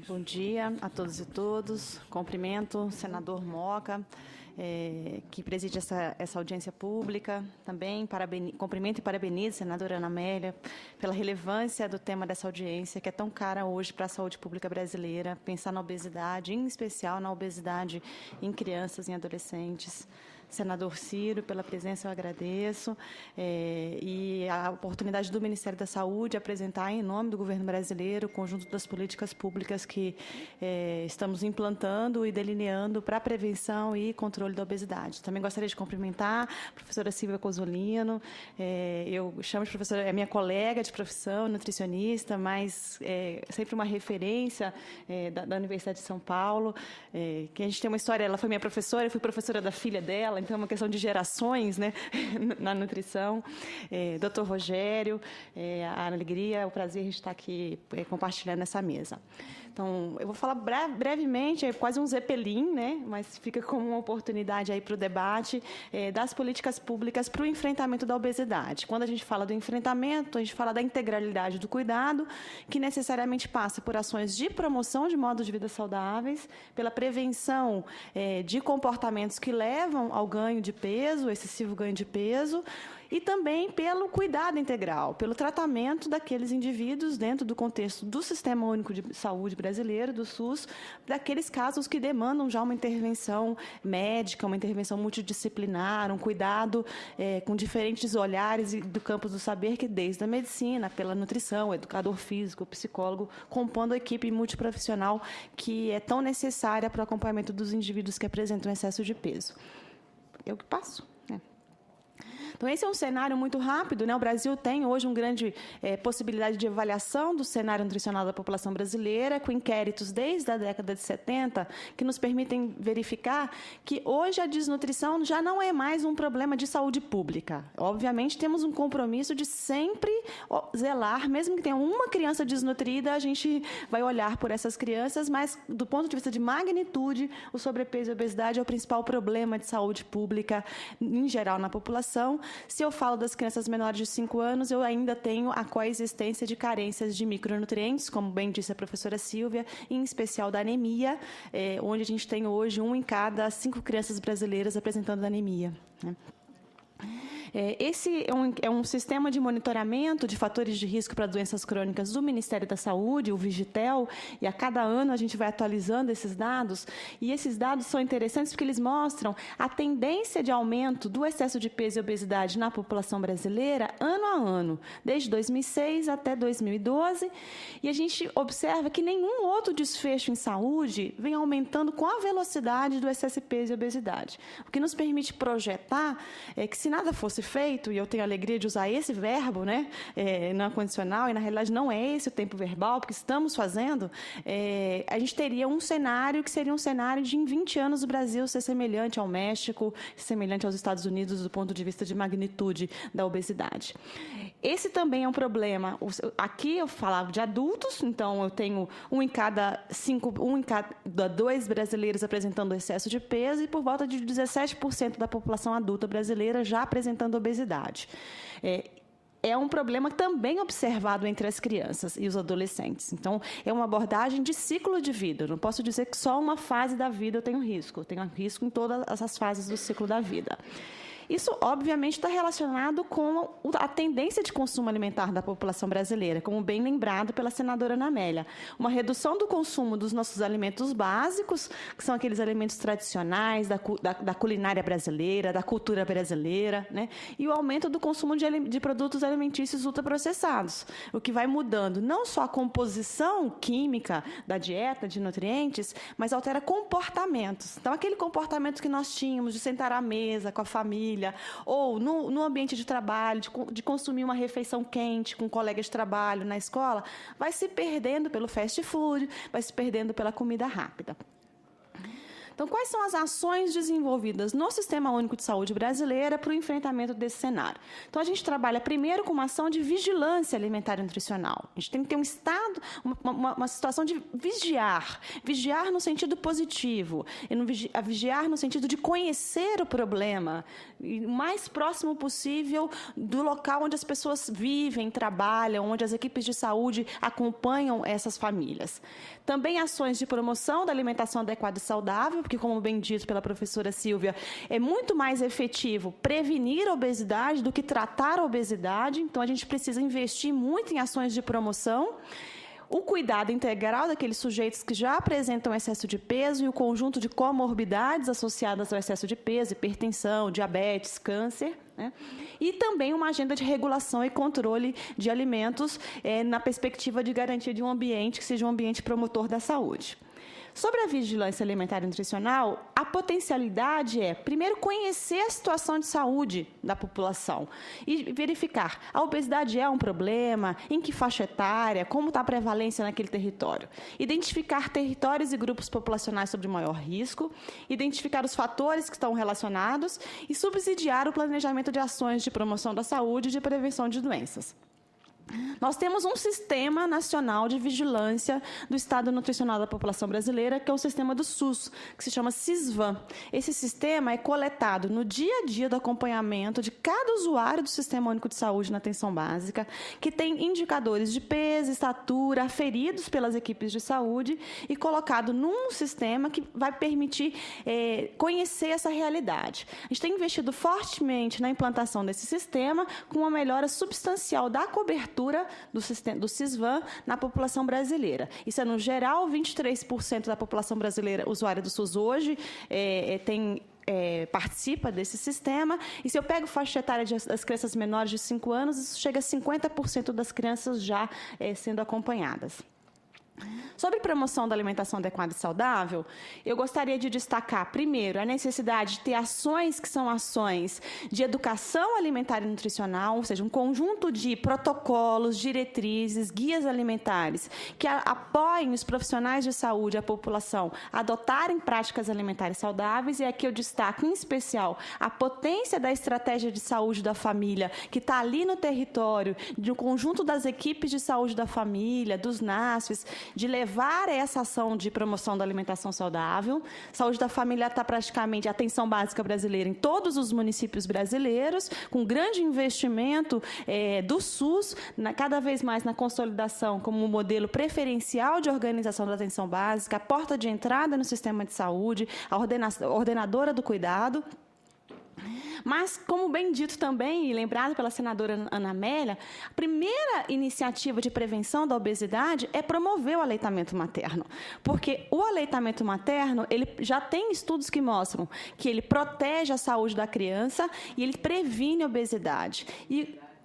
Bom dia a todos e todas. Cumprimento o senador Moca, que preside essa audiência pública. Também cumprimento e parabenizo a senadora Ana Amélia pela relevância do tema dessa audiência, que é tão cara hoje para a saúde pública brasileira, pensar na obesidade, em especial na obesidade em crianças e adolescentes. Senador Ciro, pela presença eu agradeço, e a oportunidade do Ministério da Saúde apresentar, em nome do governo brasileiro, o conjunto das políticas públicas que estamos implantando e delineando para a prevenção e controle da obesidade. Também gostaria de cumprimentar a professora Silvia Cozzolino, eu chamo de professora, é minha colega de profissão, nutricionista, mas sempre uma referência da Universidade de São Paulo, que a gente tem uma história, ela foi minha professora, eu fui professora da filha dela, então é uma questão de gerações, né, na nutrição. Doutor Rogério, a alegria, o prazer de estar aqui compartilhando essa mesa. Então, eu vou falar brevemente, é quase um zeppelin, né, mas fica como uma oportunidade aí para o debate das políticas públicas para o enfrentamento da obesidade. Quando a gente fala do enfrentamento, a gente fala da integralidade do cuidado, que necessariamente passa por ações de promoção de modos de vida saudáveis, pela prevenção de comportamentos que levam ao ganho de peso, excessivo ganho de peso, e também pelo cuidado integral, pelo tratamento daqueles indivíduos dentro do contexto do Sistema Único de Saúde brasileiro, do SUS, daqueles casos que demandam já uma intervenção médica, uma intervenção multidisciplinar, um cuidado com diferentes olhares do campo do saber, que desde a medicina, pela nutrição, educador físico, psicólogo, compondo a equipe multiprofissional que é tão necessária para o acompanhamento dos indivíduos que apresentam excesso de peso. Eu que passo. Então, esse é um cenário muito rápido, né? O Brasil tem hoje uma grande possibilidade de avaliação do cenário nutricional da população brasileira, com inquéritos desde a década de 70, que nos permitem verificar que hoje a desnutrição já não é mais um problema de saúde pública. Obviamente, temos um compromisso de sempre zelar, mesmo que tenha uma criança desnutrida, a gente vai olhar por essas crianças, mas, do ponto de vista de magnitude, o sobrepeso e a obesidade é o principal problema de saúde pública, em geral, na população. Se eu falo das crianças menores de 5 anos, eu ainda tenho a coexistência de carências de micronutrientes, como bem disse a professora Silvia, em especial da anemia, onde a gente tem hoje 1 em cada 5 crianças brasileiras apresentando anemia, né? Esse é um sistema de monitoramento de fatores de risco para doenças crônicas do Ministério da Saúde, o Vigitel, e a cada ano a gente vai atualizando esses dados, e esses dados são interessantes porque eles mostram a tendência de aumento do excesso de peso e obesidade na população brasileira ano a ano, desde 2006 até 2012, e a gente observa que nenhum outro desfecho em saúde vem aumentando com a velocidade do excesso de peso e obesidade, o que nos permite projetar que, se nada fosse feito, e eu tenho a alegria de usar esse verbo, né, na condicional, e na realidade não é esse o tempo verbal, porque estamos fazendo, a gente teria um cenário que seria um cenário de, em 20 anos, o Brasil ser semelhante ao México, semelhante aos Estados Unidos do ponto de vista de magnitude da obesidade. Esse também é um problema. Aqui eu falava de adultos, então eu tenho 1 em cada 2 brasileiros apresentando excesso de peso e por volta de 17% da população adulta brasileira já apresentando obesidade. É um problema também observado entre as crianças e os adolescentes. Então, é uma abordagem de ciclo de vida. Eu não posso dizer que só uma fase da vida eu tenho risco. Eu tenho risco em todas as fases do ciclo da vida. Isso, obviamente, está relacionado com a tendência de consumo alimentar da população brasileira, como bem lembrado pela senadora Ana Amélia. Uma redução do consumo dos nossos alimentos básicos, que são aqueles alimentos tradicionais da culinária brasileira, da cultura brasileira, né? E o aumento do consumo de produtos alimentícios ultraprocessados, o que vai mudando não só a composição química da dieta de nutrientes, mas altera comportamentos. Então, aquele comportamento que nós tínhamos de sentar à mesa com a família, ou no ambiente de trabalho, de consumir uma refeição quente com um colega de trabalho na escola, vai se perdendo pelo fast food, vai se perdendo pela comida rápida. Então, quais são as ações desenvolvidas no Sistema Único de Saúde brasileira para o enfrentamento desse cenário? Então, a gente trabalha primeiro com uma ação de vigilância alimentar e nutricional. A gente tem que ter um estado, uma situação de vigiar no sentido positivo, e vigiar no sentido de conhecer o problema, e o mais próximo possível do local onde as pessoas vivem, trabalham, onde as equipes de saúde acompanham essas famílias. Também ações de promoção da alimentação adequada e saudável, porque, como bem dito pela professora Silvia, é muito mais efetivo prevenir a obesidade do que tratar a obesidade. Então, a gente precisa investir muito em ações de promoção. O cuidado integral daqueles sujeitos que já apresentam excesso de peso e o conjunto de comorbidades associadas ao excesso de peso, hipertensão, diabetes, câncer, né? E também uma agenda de regulação e controle de alimentos na perspectiva de garantia de um ambiente que seja um ambiente promotor da saúde. Sobre a vigilância alimentar e nutricional, a potencialidade é, primeiro, conhecer a situação de saúde da população e verificar a obesidade é um problema, em que faixa etária, como está a prevalência naquele território. Identificar territórios e grupos populacionais sob maior risco, identificar os fatores que estão relacionados e subsidiar o planejamento de ações de promoção da saúde e de prevenção de doenças. Nós temos um Sistema Nacional de Vigilância do Estado Nutricional da População Brasileira, que é o sistema do SUS, que se chama SISVAN. Esse sistema é coletado no dia a dia do acompanhamento de cada usuário do Sistema Único de Saúde na atenção básica, que tem indicadores de peso, estatura, aferidos pelas equipes de saúde e colocado num sistema que vai permitir conhecer essa realidade. A gente tem investido fortemente na implantação desse sistema, com uma melhora substancial da cobertura do SISVAN na população brasileira. Isso é, no geral, 23% da população brasileira usuária do SUS hoje participa desse sistema, e se eu pego faixa etária das crianças menores de 5 anos, isso chega a 50% das crianças já sendo acompanhadas. Sobre promoção da alimentação adequada e saudável, eu gostaria de destacar, primeiro, a necessidade de ter ações que são ações de educação alimentar e nutricional, ou seja, um conjunto de protocolos, diretrizes, guias alimentares que apoiem os profissionais de saúde, a população, a adotarem práticas alimentares saudáveis, e aqui eu destaco, em especial, a potência da estratégia de saúde da família, que está ali no território, de um conjunto das equipes de saúde da família, dos NASFs, de levar essa ação de promoção da alimentação saudável. Saúde da família está praticamente a atenção básica brasileira em todos os municípios brasileiros, com grande investimento do SUS, cada vez mais na consolidação como um modelo preferencial de organização da atenção básica, a porta de entrada no sistema de saúde, a ordenadora do cuidado. Mas, como bem dito também, e lembrado pela senadora Ana Amélia, a primeira iniciativa de prevenção da obesidade é promover o aleitamento materno. Porque o aleitamento materno, ele já tem estudos que mostram que ele protege a saúde da criança e ele previne a obesidade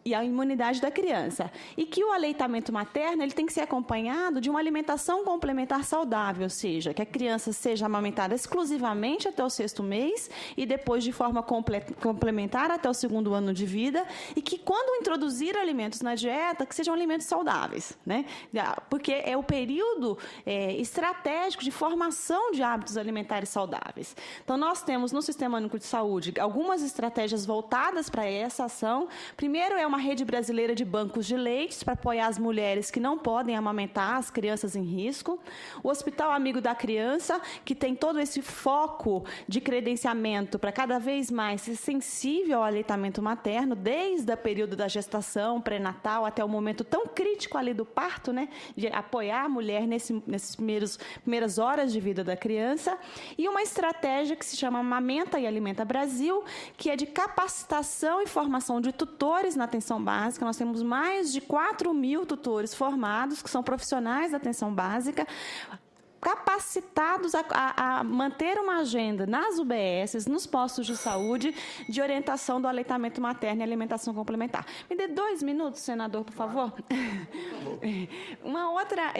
e a imunidade da criança. E que o aleitamento materno ele tem que ser acompanhado de uma alimentação complementar saudável, ou seja, que a criança seja amamentada exclusivamente até o 6º mês e depois de forma complementar até o 2º ano de vida, e que, quando introduzir alimentos na dieta, que sejam alimentos saudáveis, né? Porque é o período estratégico de formação de hábitos alimentares saudáveis. Então, nós temos no Sistema Único de Saúde algumas estratégias voltadas para essa ação. Primeiro, uma rede brasileira de bancos de leites para apoiar as mulheres que não podem amamentar as crianças em risco. O Hospital Amigo da Criança, que tem todo esse foco de credenciamento para cada vez mais ser sensível ao aleitamento materno, desde o período da gestação, pré-natal, até o momento tão crítico ali do parto, né, de apoiar a mulher nessas primeiras horas de vida da criança. E uma estratégia que se chama Amamenta e Alimenta Brasil, que é de capacitação e formação de tutores na atenção básica. Nós temos mais de 4.000 tutores formados, que são profissionais da atenção básica, capacitados a manter uma agenda nas UBSs, nos postos de saúde, de orientação do aleitamento materno e alimentação complementar. Me dê 2 minutos, senador, por favor. Uma outra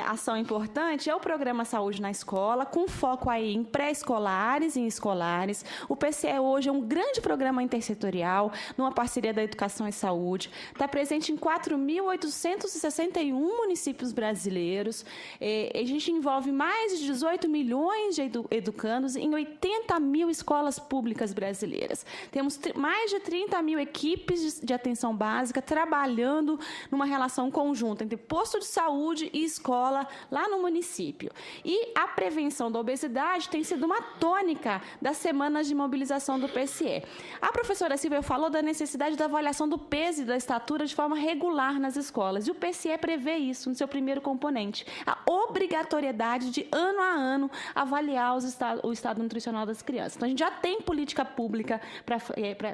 ação importante é o Programa Saúde na Escola, com foco aí em pré-escolares e em escolares. O PCE hoje é um grande programa intersetorial, numa parceria da Educação e Saúde. Está presente em 4.861 municípios brasileiros. A gente envolve mais de 18 milhões de educandos em 80 mil escolas públicas brasileiras. Temos mais de 30 mil equipes de atenção básica trabalhando numa relação conjunta entre posto de saúde e escola lá no município. E a prevenção da obesidade tem sido uma tônica das semanas de mobilização do PSE. A professora Silvia falou da necessidade da avaliação do peso e da estatura de forma regular nas escolas. E o PSE prevê isso no seu primeiro componente. A obrigatoriedade de, ano a ano, avaliar o estado nutricional das crianças. Então, a gente já tem política pública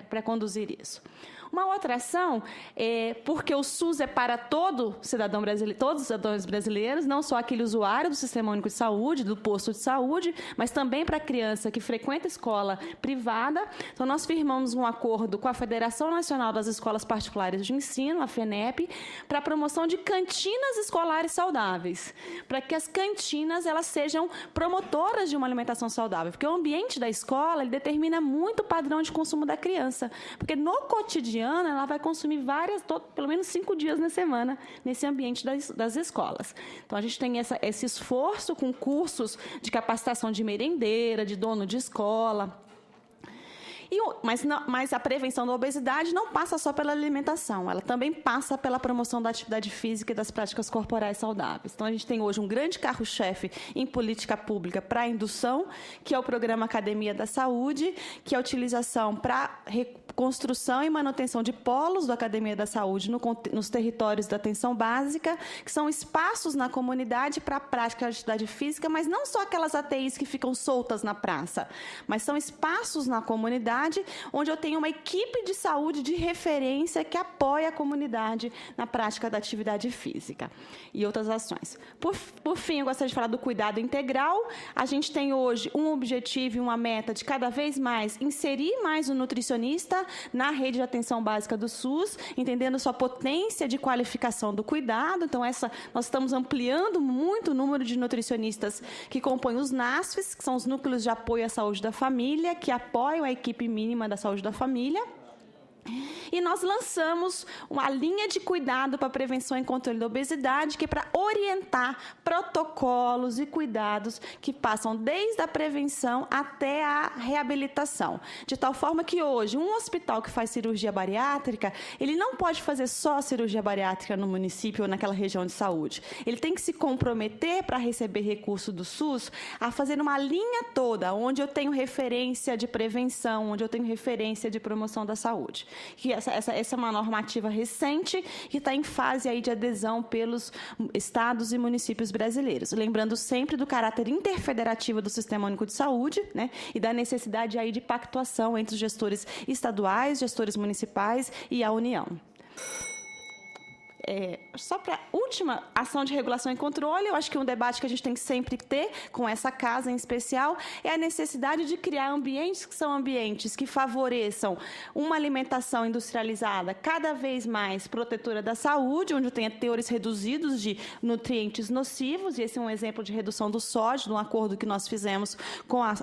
para conduzir isso. Uma outra ação é porque o SUS é para todo cidadão brasileiro, todos os cidadãos brasileiros, não só aquele usuário do Sistema Único de Saúde, do posto de saúde, mas também para a criança que frequenta escola privada. Então, nós firmamos um acordo com a Federação Nacional das Escolas Particulares de Ensino, a FENEP, para a promoção de cantinas escolares saudáveis, para que as cantinas elas sejam promotoras de uma alimentação saudável, porque o ambiente da escola ele determina muito o padrão de consumo da criança, porque no cotidiano ela vai consumir pelo menos 5 dias na semana, nesse ambiente das escolas. Então, a gente tem esse esforço com cursos de capacitação de merendeira, de dono de escola. Mas a prevenção da obesidade não passa só pela alimentação, ela também passa pela promoção da atividade física e das práticas corporais saudáveis. Então, a gente tem hoje um grande carro-chefe em política pública para a indução, que é o programa Academia da Saúde, que é a utilização para construção e manutenção de polos da Academia da Saúde nos territórios da atenção básica, que são espaços na comunidade para a prática de atividade física, mas não só aquelas ATIs que ficam soltas na praça, mas são espaços na comunidade onde eu tenho uma equipe de saúde de referência que apoia a comunidade na prática da atividade física e outras ações. Por fim, eu gostaria de falar do cuidado integral. A gente tem hoje um objetivo e uma meta de cada vez mais inserir mais o nutricionista na rede de atenção básica do SUS, entendendo sua potência de qualificação do cuidado. Então, nós estamos ampliando muito o número de nutricionistas que compõem os NASFs, que são os Núcleos de Apoio à Saúde da Família, que apoiam a equipe mínima da saúde da família. E nós lançamos uma linha de cuidado para prevenção e controle da obesidade, que é para orientar protocolos e cuidados que passam desde a prevenção até a reabilitação. De tal forma que hoje, um hospital que faz cirurgia bariátrica, ele não pode fazer só cirurgia bariátrica no município ou naquela região de saúde. Ele tem que se comprometer para receber recurso do SUS a fazer uma linha toda, onde eu tenho referência de prevenção, onde eu tenho referência de promoção da saúde. Que essa é uma normativa recente que está em fase aí de adesão pelos estados e municípios brasileiros. Lembrando sempre do caráter interfederativo do Sistema Único de Saúde, né, e da necessidade aí de pactuação entre os gestores estaduais, gestores municipais e a União. Só para a última ação de regulação e controle, eu acho que um debate que a gente tem que sempre ter com essa casa em especial é a necessidade de criar ambientes que são ambientes que favoreçam uma alimentação industrializada cada vez mais protetora da saúde, onde tenha teores reduzidos de nutrientes nocivos, e esse é um exemplo de redução do sódio, de um acordo que nós fizemos com a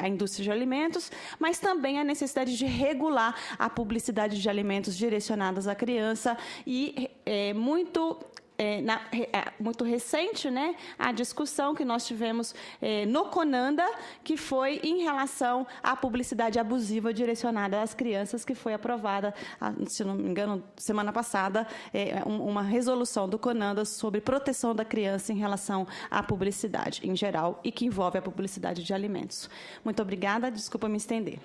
indústria de alimentos, mas também a necessidade de regular a publicidade de alimentos direcionadas à criança e muito recente, né, a discussão que nós tivemos no CONANDA, que foi em relação à publicidade abusiva direcionada às crianças, que foi aprovada, se não me engano, semana passada, uma resolução do CONANDA sobre proteção da criança em relação à publicidade em geral e que envolve a publicidade de alimentos. Muito obrigada, desculpa me estender.